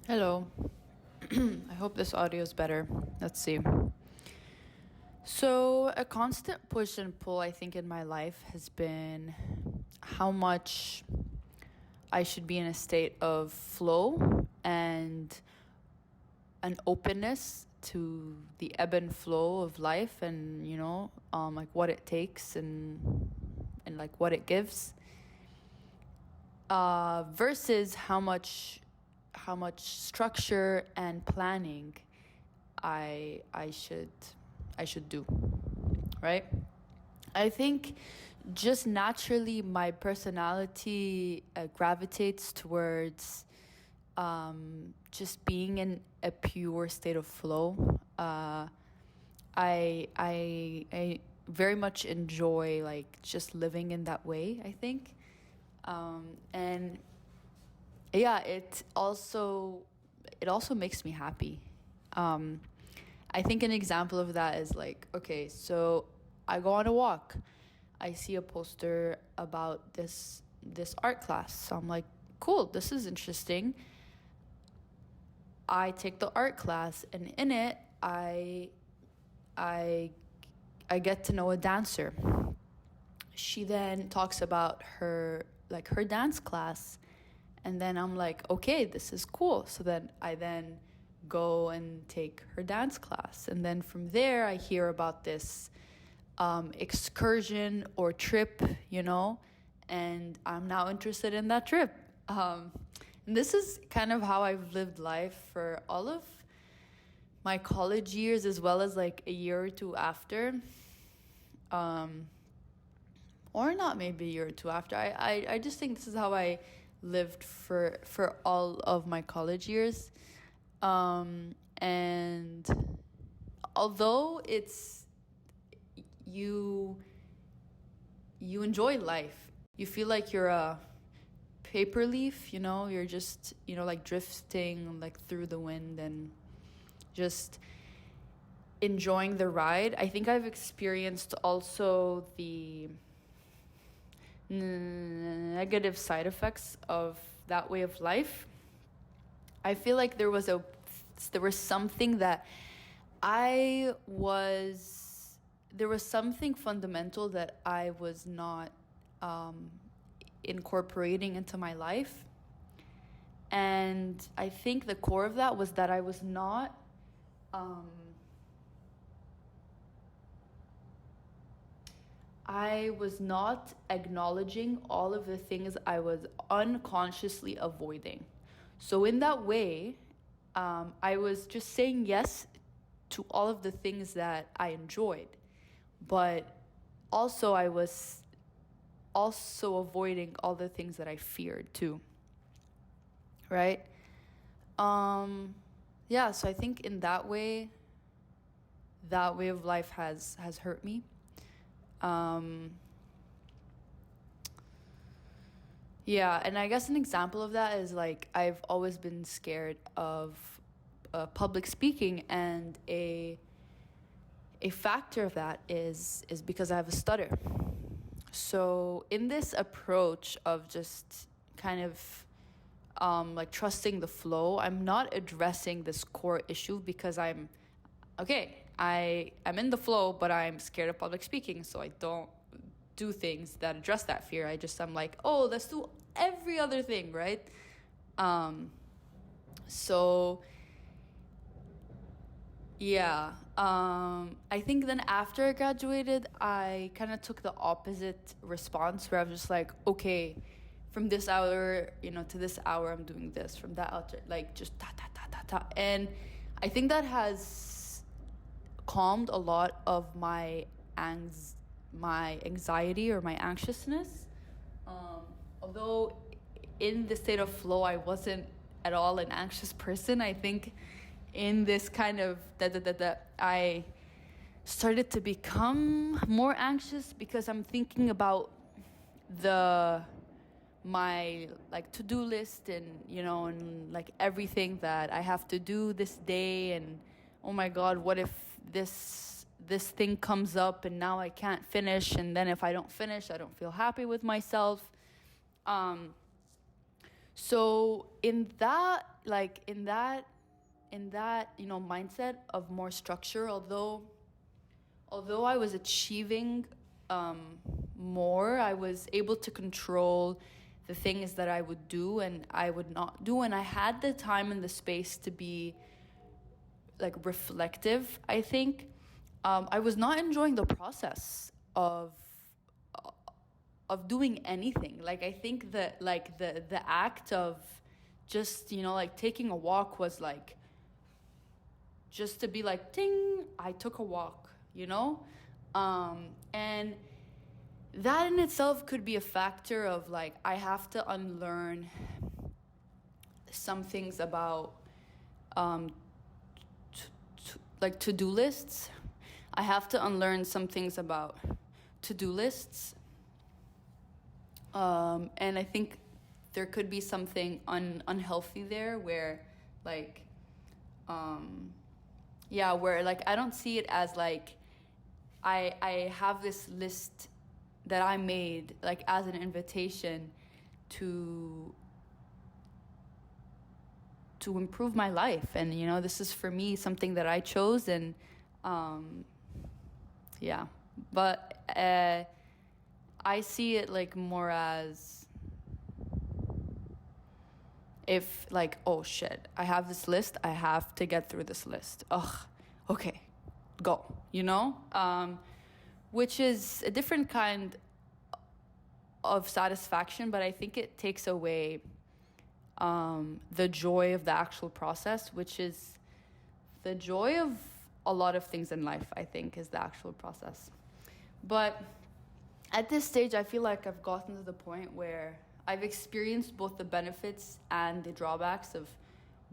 Hello. I hope this audio is better. Let's see. So, a constant push and pull, I think, in my life has been how much I should be in a state of flow and an openness to the ebb and flow of life and, like what it takes and like what it gives. Versus how much structure and planning I should do, right? I think just naturally my personality gravitates towards just being in a pure state of flow. I very much enjoy like just living in that way, I think. And yeah, it also makes me happy. um I think an example of that is like, okay, so I go on a walk, I see a poster about this art class, so I'm like, cool, this is interesting. I take the art class, and in it I I get to know a dancer. She then talks about her dance class, and then I'm like, okay, this is cool. So then I go and take her dance class, and then from there I hear about this excursion or trip, and I'm now interested in that trip. And this is kind of how I've lived life for all of my college years, as well as like a year or two after. um or not, maybe a year or two after. I just think this is how I lived for all of my college years. And although you you enjoy life, you feel like you're a paper leaf, you're just, like drifting like through the wind and just enjoying the ride. I think I've experienced also the negative side effects of that way of life. I feel like there was something that I was there was something fundamental that I was not incorporating into my life. And I think the core of that was that um I was not acknowledging all of the things I was unconsciously avoiding. So, in that way, I was just saying yes to all of the things that I enjoyed, but also I was also avoiding all the things that I feared too, right? Yeah, so I think in that way of life has hurt me. Um, Yeah, and I guess an example of that is like I've always been scared of public speaking, and a factor of that is because I have a stutter. So in this approach of just kind of like trusting the flow, I'm not addressing this core issue because I'm okay. I'm in the flow, but I'm scared of public speaking, so I don't do things that address that fear. I'm like, oh, let's do every other thing, right? Um, so yeah, I think then after I graduated, I kind of took the opposite response, where I was just like, okay, from this hour, to this hour, I'm doing this. From that hour, like just ta ta ta ta ta, and I think that has calmed a lot of my anxiety or my anxiousness. Although in the state of flow, I wasn't at all an anxious person. I think in this kind of that I started to become more anxious because I'm thinking about the my like to-do list, and and like everything that I have to do this day. And oh my god, what if this thing comes up and now I can't finish, and then if I don't finish, I don't feel happy with myself. um So in that mindset of more structure, although I was achieving more, I was able to control the things that I would do and I would not do, and I had the time and the space to be like reflective. I think I was not enjoying the process of doing anything. Like, I think that like the act of just like taking a walk was like just to be like, ting, I took a walk, and that in itself could be a factor of like, I have to unlearn some things about like to-do lists. I have to unlearn some things about to-do lists. And I think there could be something unhealthy there where like, where like I don't see it as like I have this list that I made like as an invitation to improve my life, and this is for me something that I chose, and but I see it like more as if like, oh shit, I have this list, I have to get through this list. Ugh, okay, go, which is a different kind of satisfaction, but I think it takes away the joy of the actual process, which is the joy of a lot of things in life, I think, is the actual process. But at this stage, I feel like I've gotten to the point where I've experienced both the benefits and the drawbacks of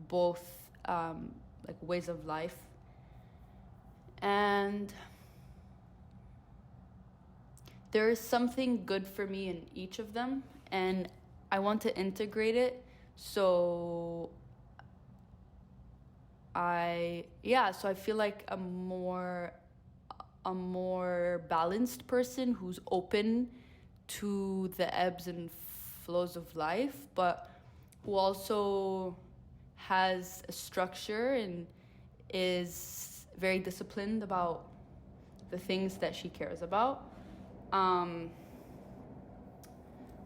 both like ways of life. And there is something good for me in each of them, and I want to integrate it. So I feel like a more balanced person who's open to the ebbs and flows of life, but who also has a structure and is very disciplined about the things that she cares about.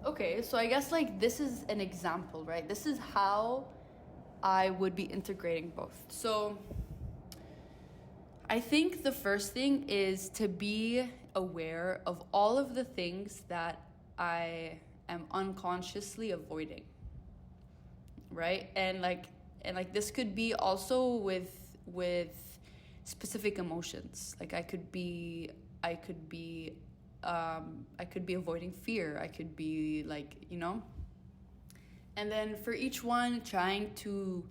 Okay, so I guess like this is an example, right? This is how I would be integrating both. So I think the first thing is to be aware of all of the things that I am unconsciously avoiding, right? And this could be also with specific emotions. Like I could be avoiding fear. I could be like, and then for each one, trying to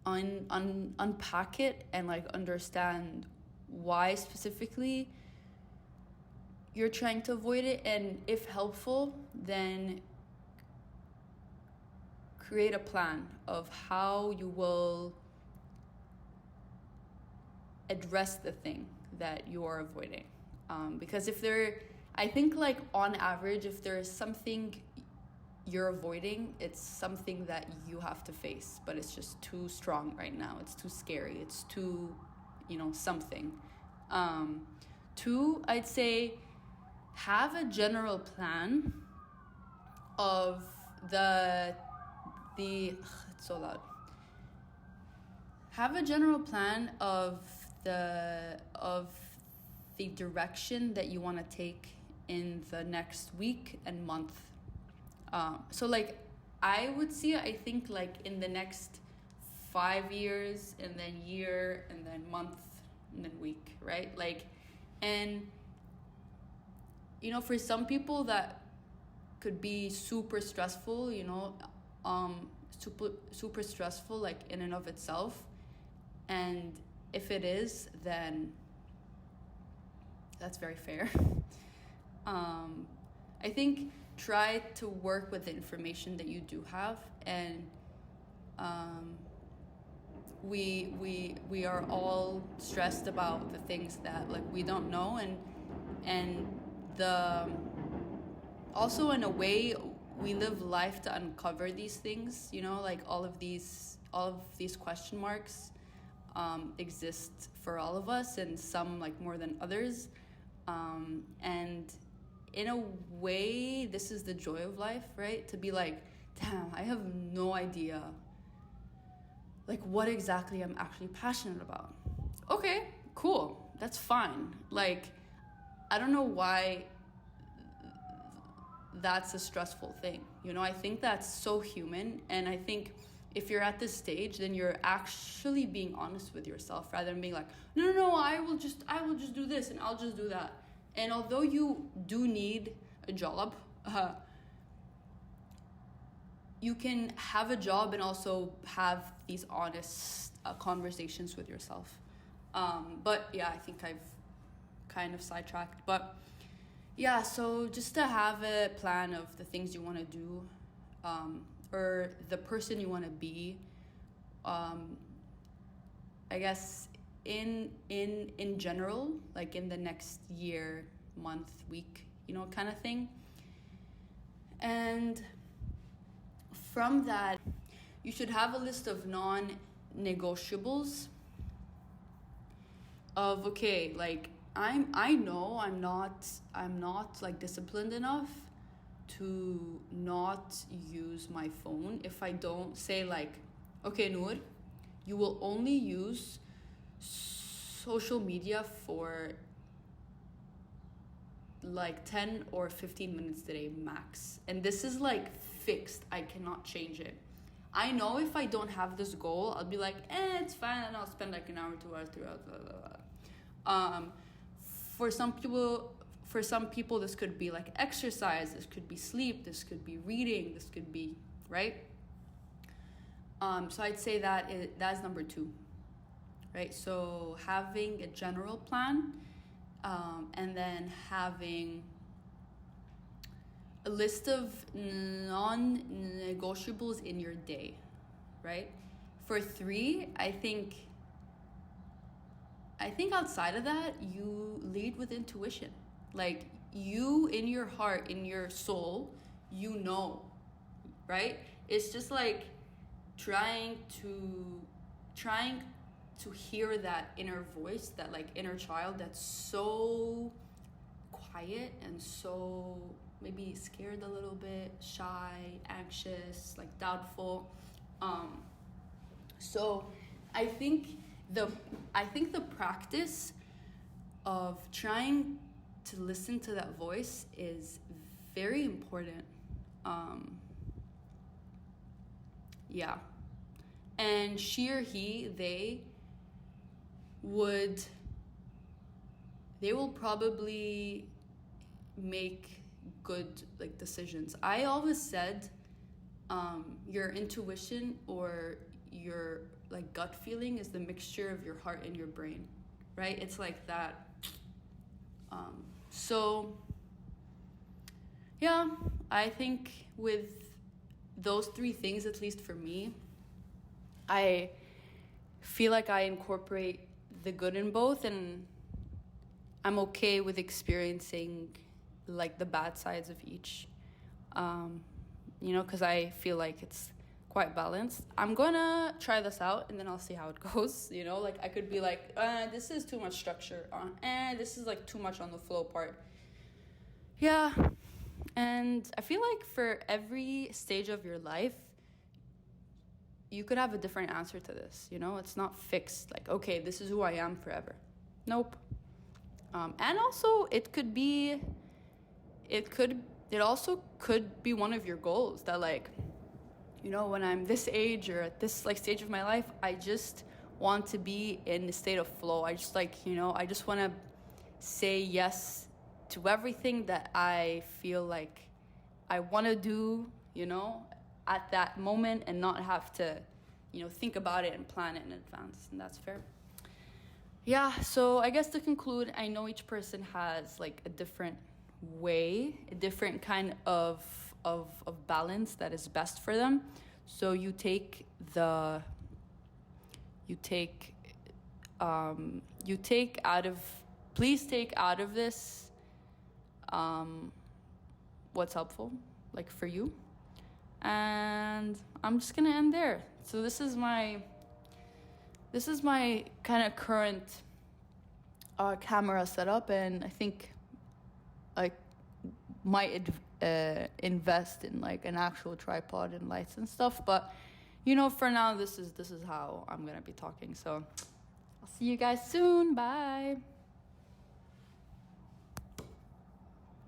unpack it and like understand why specifically you're trying to avoid it, and if helpful, then create a plan of how you will address the thing that you are avoiding. Because I think like on average, if there is something you're avoiding, it's something that you have to face, but it's just too strong right now. It's too scary. It's too, something. Two, I'd say have a general plan of it's so loud. Have a general plan of the direction that you want to take in the next week and month. So like I would see it, I think like in the next 5 years, and then year, and then month, and then week, right? Like, and for some people that could be super stressful, super stressful, like in and of itself. And if it is, then that's very fair. I think try to work with the information that you do have, and we are all stressed about the things that like we don't know, and the also in a way we live life to uncover these things, you know, like all of these question marks exist for all of us, and some like more than others. And in a way, this is the joy of life, right? To be like, damn, I have no idea like what exactly I'm actually passionate about. Okay, cool, that's fine. Like, I don't know why that's a stressful thing, you know. I think that's so human, and I think if you're at this stage, then you're actually being honest with yourself rather than being like, no, I will just do this and I'll just do that. And although you do need a job, you can have a job and also have these honest conversations with yourself. But yeah, I think I've kind of sidetracked. But yeah, so just to have a plan of the things you want to do, or the person you want to be, I guess in general, like in the next year, month, week, you know, kind of thing. And from that, you should have a list of non-negotiables of, okay, like I know I'm not like disciplined enough to not use my phone if I don't say like, okay, Noor, you will only use social media for like 10 or 15 minutes a day max. And this is like fixed. I cannot change it. I know if I don't have this goal, I'll be like, it's fine, and I'll spend like an hour, 2 hours, 3 hours, blah, blah, blah. For some people, this could be like exercise, this could be sleep, this could be reading, this could be, right? So I'd say that's number 2, right? So having a general plan, and then having a list of non-negotiables in your day, right? For 3, I think outside of that, you lead with intuition. Like, you, in your heart, in your soul, you know, right? It's just like trying to hear that inner voice, that like inner child that's so quiet and so maybe scared a little bit, shy, anxious, like doubtful. So I think the practice of trying to listen to that voice is very important. Yeah. And she or he, they will probably make good like decisions. I always said your intuition or your like gut feeling is the mixture of your heart and your brain, right? It's like that. So yeah, I think with those 3 things, at least for me, I feel like I incorporate the good in both, and I'm okay with experiencing like the bad sides of each, you know, because I feel like it's quite balanced. I'm gonna try this out and then I'll see how it goes, you know. Like, I could be like, this is too much structure, this is like too much on the flow part. Yeah. And I feel like for every stage of your life, you could have a different answer to this, you know. It's not fixed, like, okay, this is who I am forever. Nope. And also it also could be one of your goals that, like, you know, when I'm this age or at this like stage of my life, I just want to be in a state of flow. I just like, you know, I just want to say yes to everything that I feel like I want to do, you know, at that moment, and not have to, you know, think about it and plan it in advance. And that's fair. Yeah, so I guess to conclude, I know each person has like a different way, a different kind of balance that is best for them. So please take out of this what's helpful, like, for you. And I'm just gonna end there. So this is my kind of current camera setup, and I think I might invest in like an actual tripod and lights and stuff. But for now, this is how I'm gonna be talking. So I'll see you guys soon. Bye.